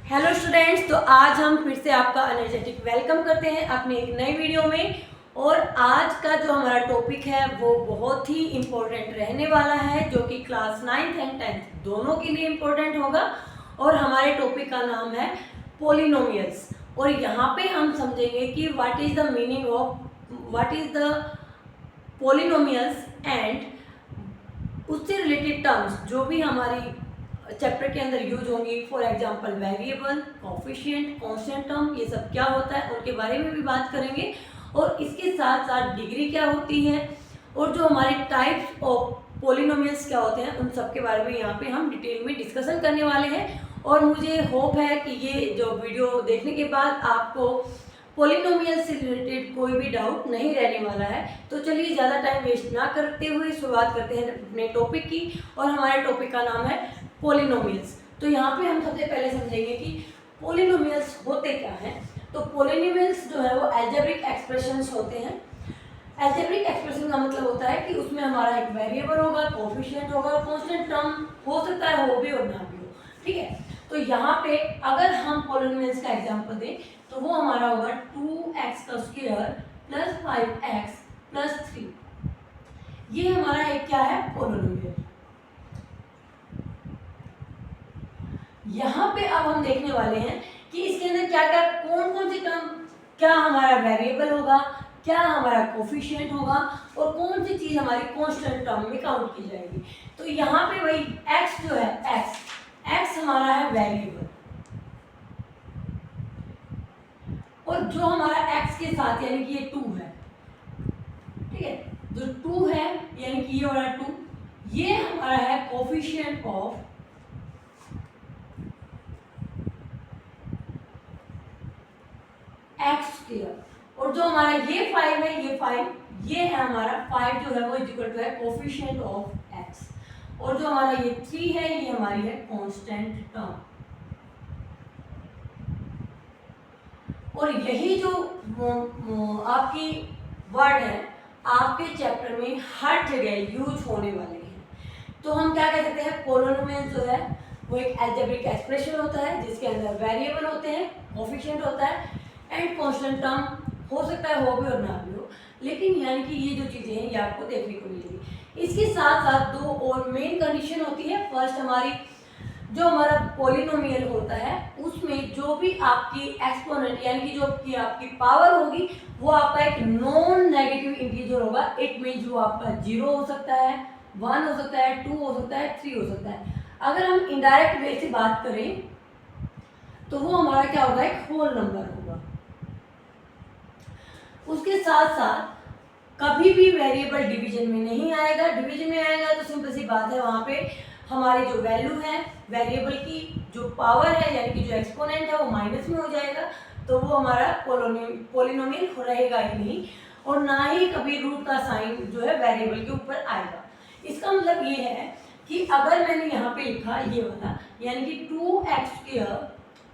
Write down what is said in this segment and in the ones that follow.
Hello students, तो आज हम फिर से आपका एनर्जेटिक वेलकम करते हैं अपनी एक नई वीडियो में। और आज का जो हमारा टॉपिक है वो बहुत ही इम्पोर्टेंट रहने वाला है, जो कि क्लास 9th एंड 10th दोनों के लिए इम्पोर्टेंट होगा। और हमारे टॉपिक का नाम है पोलिनोमियल्स। और यहाँ पे हम समझेंगे कि what is the meaning of what is the polynomials and उससे रिलेटेड टर्म्स जो भी हमारी चैप्टर के अंदर यूज होंगी। For example variable, coefficient, constant term, ये सब क्या होता है उनके बारे में भी बात करेंगे। और इसके साथ साथ डिग्री क्या होती है और जो हमारे टाइप्स ऑफ पोलिनोमियल्स क्या होते हैं उन सब के बारे में यहाँ पे हम डिटेल में डिस्कशन करने वाले हैं। और मुझे होप है कि ये जो वीडियो देखने के बाद आपको पोलिनोमियल से रिलेटेड कोई भी डाउट नहीं रहने वाला है। तो चलिए ज़्यादा टाइम वेस्ट ना करते हुए शुरुआत करते हैं अपने टॉपिक की। और हमारे टॉपिक का नाम है पोलिनोमियल्स। तो यहाँ पे हम सबसे पहले समझेंगे कि पोलिनोमियल्स होते क्या हैं। तो पोलिनोमियल्स जो है वो अलजेब्रिक एक्सप्रेशंस होते हैं। अलजेब्रिक एक्सप्रेशन का मतलब होता है कि उसमें हमारा एक वेरिएबल होगा, कोफिशिएंट होगा, कांस्टेंट टर्म हो सकता है हो भी और ना भी हो, ठीक है। तो यहाँ पे अगर हम पोलिनोमियल्स का एग्जांपल दें तो वो हमारा होगा 2x का स्क्वायर प्लस 5x प्लस 3। ये हमारा एक क्या है, पोलिनोमियल। यहाँ पे अब हम देखने वाले हैं कि इसके अंदर क्या क्या कौन कौन सी टर्म, क्या हमारा वेरिएबल होगा, क्या हमारा कोफिशिएंट होगा और कौन सी चीज हमारी कांस्टेंट टर्म में काउंट की जाएगी। तो यहाँ पे वही x जो है, x हमारा है वेरिएबल। और जो हमारा x के साथ यानी कि ये 2 है, ठीक है, जो 2 है यानी कि ये वाला 2, ये हमारा है कोफिशिएंट ऑफ x स्क्वायर। और जो हमारा ये 5 है, ये 5, ये है हमारा 5 जो है वो इक्वल टू है कोफिशिएंट ऑफ x। और जो हमारा ये 3 है, ये हमारी है कांस्टेंट टर्म। और यही जो आपकी वर्ड है आपके चैप्टर में हर जगह यूज होने वाले हैं। तो हम क्या कह सकते हैं, पोलिनोमियल जो है वो एक अलजेब्रिक एक्सप्रेशन होता है जिसके अंदर वेरिएबल होते हैं, कोफिशिएंट होता है एंड कांस्टेंट टर्म हो सकता है हो भी और ना भी हो, लेकिन यानी कि ये जो चीज़ें हैं ये आपको देखने को मिलेगी। इसके साथ साथ दो और मेन कंडीशन होती है। फर्स्ट हमारी जो हमारा पोलिनोमियल होता है उसमें जो भी आपकी एक्सपोनेंट यानी कि जो आपकी पावर होगी वो आपका एक नॉन नेगेटिव इंटीजर होगा। इट मीन वो आपका 0 हो सकता है, 1 हो सकता है, 2 हो सकता है, 3 हो सकता है। अगर हम इनडायरेक्ट वे से बात करें तो वो हमारा क्या होगा, एक होल नंबर होगा। उसके साथ साथ कभी भी वेरिएबल डिवीजन में नहीं आएगा। डिवीजन में आएगा तो सिंपल सी बात है, वहां पे हमारी जो वैल्यू है वेरिएबल की, जो पावर है यानी कि जो एक्सपोनेंट है वो माइनस में हो जाएगा। तो वो हमारा पोलिनोमियल रहेगा ही नहीं। और ना ही कभी रूट का साइन जो है वेरिएबल के ऊपर आएगा। इसका मतलब ये है कि अगर मैंने यहाँ पे लिखा ये वाला यानी कि 2x square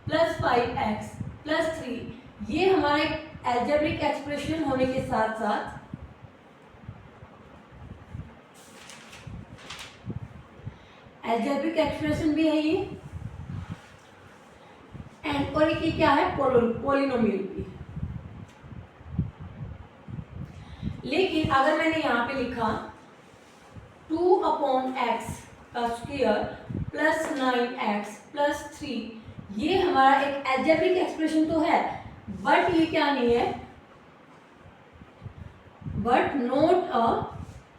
plus 5x plus 3, ये हमारा एक अलजेब्रिक एक्सप्रेशन होने के साथ साथ अलजेब्रिक एक्सप्रेशन भी है ये एंड और ये क्या है, पोलिनोमियल भी है। लेकिन अगर मैंने यहाँ पे लिखा 2/x का स्क्वायर प्लस 9x प्लस 3, ये हमारा एक अलजेब्रिक एक्सप्रेशन तो है बट ये क्या नहीं है, बट नॉट अ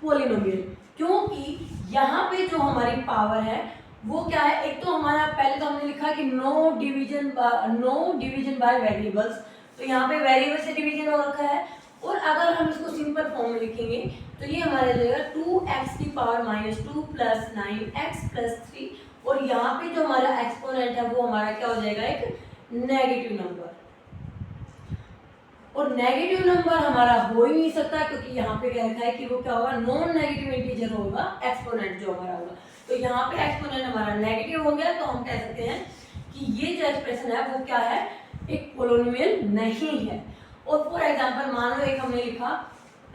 पोलिनोमियल। क्योंकि यहाँ पे जो हमारी पावर है वो क्या है, एक तो हमारा पहले तो हमने लिखा कि नो डिवीजन बाय वेरिएबल्स। तो यहाँ पे वेरिएबल से डिवीजन हो रखा है। और अगर हम इसको सिंपल फॉर्म में लिखेंगे तो ये हमारा जाएगा 2x की पावर -2 प्लस 9x प्लस 3। और यहाँ पे जो हमारा एक्सपोनेंट है वो हमारा क्या हो जाएगा, एक नेगेटिव नंबर। और नेगेटिव नंबर हमारा हो ही नहीं सकता क्योंकि यहाँ पे क्या लिखा है कि वो क्या होगा, नॉन नेगेटिव इंटीजर होगा एक्सपोनेंट जो हमारा होगा। तो यहाँ पे एक्सपोनेंट हमारा नेगेटिव हो गया तो हम कह सकते हैं कि ये जो एक्सप्रेशन है वो क्या है, एक पोलिनोमियल नहीं है। और फॉर एग्जांपल मान लो एक हमने लिखा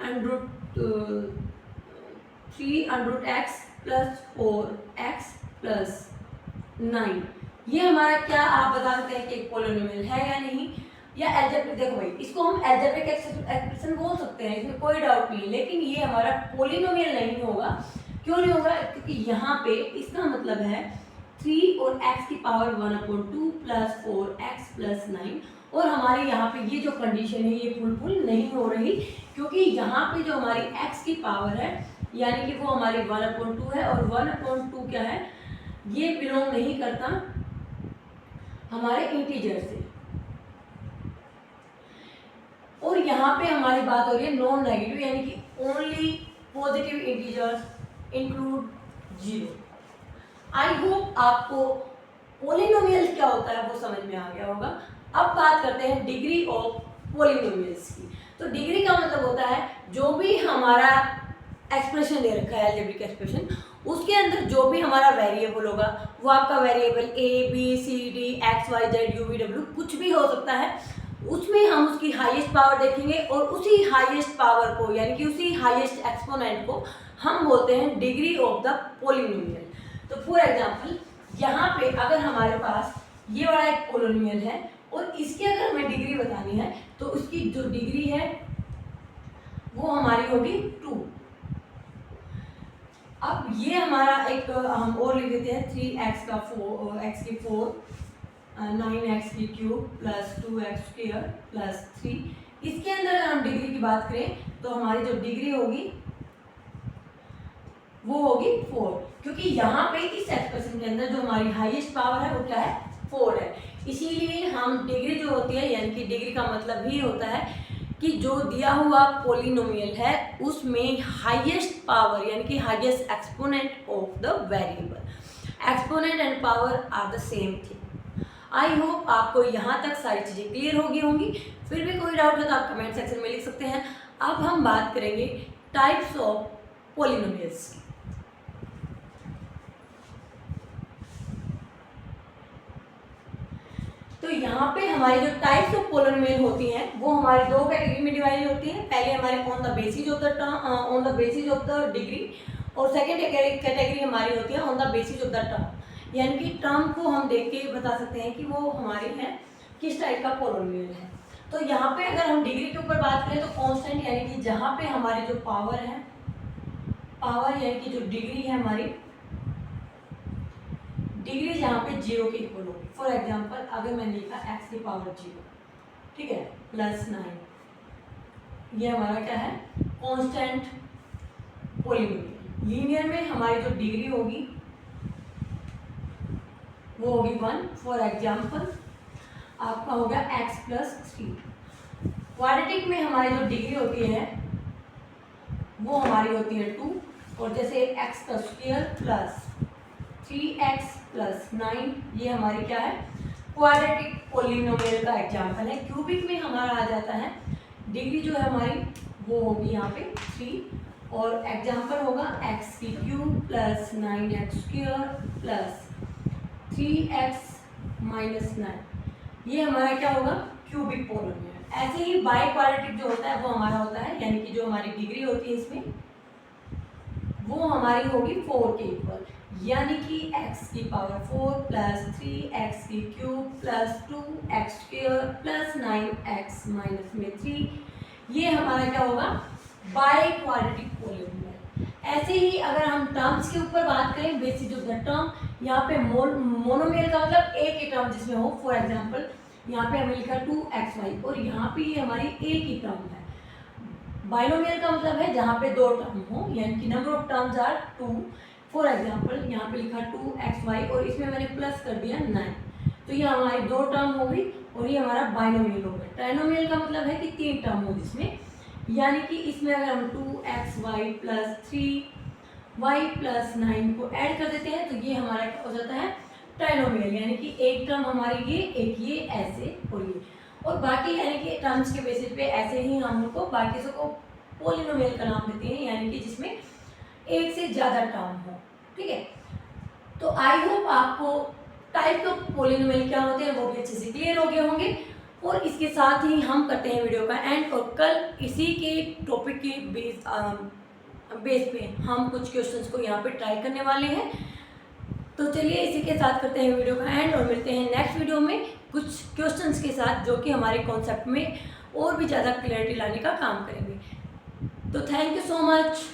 √3 √x प्लस 4x प्लस 9, ये हमारा क्या आप बता सकते हैं कि एक पोलिनोमियल है या नहीं, या एल्जेब्रिक। देखो भाई, इसको हम एल्जेब्रिक एक्सप्रेशन बोल सकते हैं, इसमें कोई डाउट नहीं, लेकिन ये हमारा पोलिनोमियल नहीं होगा। क्यों नहीं होगा? क्योंकि यहाँ पे इसका मतलब है 3 और x की पावर 1/2 प्लस 4x प्लस 9, और हमारे यहाँ पे ये जो कंडीशन है ये फुलफिल नहीं हो रही, क्योंकि यहाँ पे जो हमारी x की पावर है यानी कि वो हमारी 1/2 है, और 1/2 क्या है, ये बिलोंग नहीं करता हमारे इंटीजर से। और यहाँ पे हमारी बात हो रही है नॉन नेगेटिव, यानी कि ओनली पॉजिटिव इंटीजर्स इंक्लूड 0। आई होप आपको पोलिनोमियल क्या होता है वो समझ में आ गया होगा। अब बात करते हैं डिग्री ऑफ पोलिनोमियल्स की। तो डिग्री का मतलब होता है जो भी हमारा एक्सप्रेशन दे रखा है, अलजेब्रिक एक्सप्रेशन, उसके अंदर जो भी हमारा वेरिएबल होगा वो आपका variable a b c d x y z u v w कुछ भी हो सकता है, उसमें हम उसकी हाईएस्ट पावर देखेंगे और उसी हाईएस्ट पावर को यानी कि उसी हाईएस्ट एक्सपोनेंट को हम बोलते हैं डिग्री ऑफ द पोलिनोमियल। तो फॉर एग्जांपल यहाँ पे अगर हमारे पास ये वाला एक पोलिनोमियल है और इसकी अगर हमें डिग्री बतानी है तो उसकी जो डिग्री है वो हमारी होगी 2। अब ये हमारा एक हम और लिख देते हैं 3x का 4 x की 4 9x की cube plus 2x square plus 3। इसके अंदर अगर हम डिग्री की बात करें तो हमारी जो डिग्री होगी वो होगी 4, क्योंकि यहाँ पे इस एक्सप्रेशन के अंदर जो हमारी हाईएस्ट पावर है वो क्या है, 4 है। इसीलिए हम डिग्री जो होती है, यानी कि डिग्री का मतलब ही होता है कि जो दिया हुआ पोलिनोमियल है उसमें हाईएस्ट पावर यानी कि highest exponent of the variable, exponent and power are the same thing. I hope आपको यहाँ तक सारी चीज़ें क्लियर होगी होंगी। फिर भी कोई डाउट है तो आप कमेंट सेक्शन में लिख सकते हैं। अब हम बात करेंगे टाइप्स ऑफ पोलिनोमियल्स की। तो यहाँ पे हमारी जो टाइप्स ऑफ पोलिनोमियल होती हैं वो हमारी दो कैटेगरी में डिवाइड होती हैं। पहले हमारे on the basis of the degree, और सेकेंड कैटेगरी हमारी होती है on the basis of the term, यानी कि टर्म को हम देख के बता सकते हैं कि वो हमारी है किस टाइप का पोलिनोमियल है। तो यहाँ पे अगर हम डिग्री के ऊपर बात करें तो कांस्टेंट यानी कि जहाँ पे हमारी जो पावर है, पावर यानी कि जो डिग्री है हमारी, डिग्री जहाँ पे 0 के इक्वल होगी। फॉर एग्जांपल अगर मैंने लिखा x की पावर 0, ठीक है, प्लस 9, ये हमारा क्या है, कांस्टेंट पोलिनोमियल। लीनियर में हमारी जो डिग्री होगी वो होगी 1। फॉर एग्जांपल आपका होगा x प्लस 3। क्वाड्रेटिक में हमारी जो डिग्री होती है वो हमारी होती है 2, और जैसे x का स्क्वायर प्लस 3x प्लस 9, ये हमारी क्या है, क्वाड्रेटिक पोलिनोमियल का एग्जाम्पल है। क्यूबिक में हमारा आ जाता है डिग्री जो है हमारी वो होगी यहाँ पे 3, और एग्जाम्पल होगा x की cube plus 9x square plus 3x minus 9, ये हमारा क्या होगा, क्यूबिक पोलिनोमियल। ऐसे ही बाई क्वाड्रेटिक जो होता है वो हमारा होता है, यानी कि जो हमारी डिग्री होती है इसमें वो हमारी होगी 4 के इक्वल, यानी कि x की पावर 4 प्लस 3x की cube plus 2x square plus 9x minus में 3, ये हमारा क्या होगा, बाई क्वाड्रेटिक पोलिनोमियल। ऐसे ही अगर हम टर्म्स के ऊपर बात करें, बेसिस ऑफ द टर्म, यहाँ पे मोनोमियल का मतलब एक ही टर्म जिसमें हो। फॉर एग्जांपल यहाँ पे हमें लिखा 2xy और यहाँ पे ये हमारी एक ही टर्म है। बाइनोमियल का मतलब है जहाँ पे दो टर्म हो, यानी कि number of terms are 2। For example यहाँ पे लिखा 2xy और इसमें मैंने प्लस कर दिया 9, तो ये हमारी दो टर्म हो गई और ये हमारा बाइनोमियल हो गया। ट्राइनोमियल का मतलब है कि 3 टर्म हो जिसमें, यानी कि इसमें अगर हम 2xy प्लस 3y प्लस 9 को ऐड कर देते हैं तो ये हमारा क्या हो जाता है, ट्राइनोमियल, यानी कि एक टर्म हमारी ये, एक ये, ऐसे और ये, और बाकी यानी कि टर्म्स के बेसिस पे ऐसे ही हम उनको बाकी सबको पोलिनोमियल का नाम देते हैं, यानी कि जिसमें एक से ज़्यादा टर्म हो, ठीक है। तो आई होप आपको टाइप ऑफ पोलिनोमियल क्या होते हैं वो भी अच्छे से क्लियर हो गए होंगे। और इसके साथ ही हम करते हैं वीडियो का एंड, और कल इसी के टॉपिक के बेस पे हम कुछ क्वेश्चंस को यहाँ पे ट्राई करने वाले हैं। तो चलिए इसी के साथ करते हैं वीडियो का एंड और मिलते हैं नेक्स्ट वीडियो में कुछ क्वेश्चंस के साथ जो कि हमारे कॉन्सेप्ट में और भी ज़्यादा क्लैरिटी लाने का काम करेंगे। तो थैंक यू सो मच।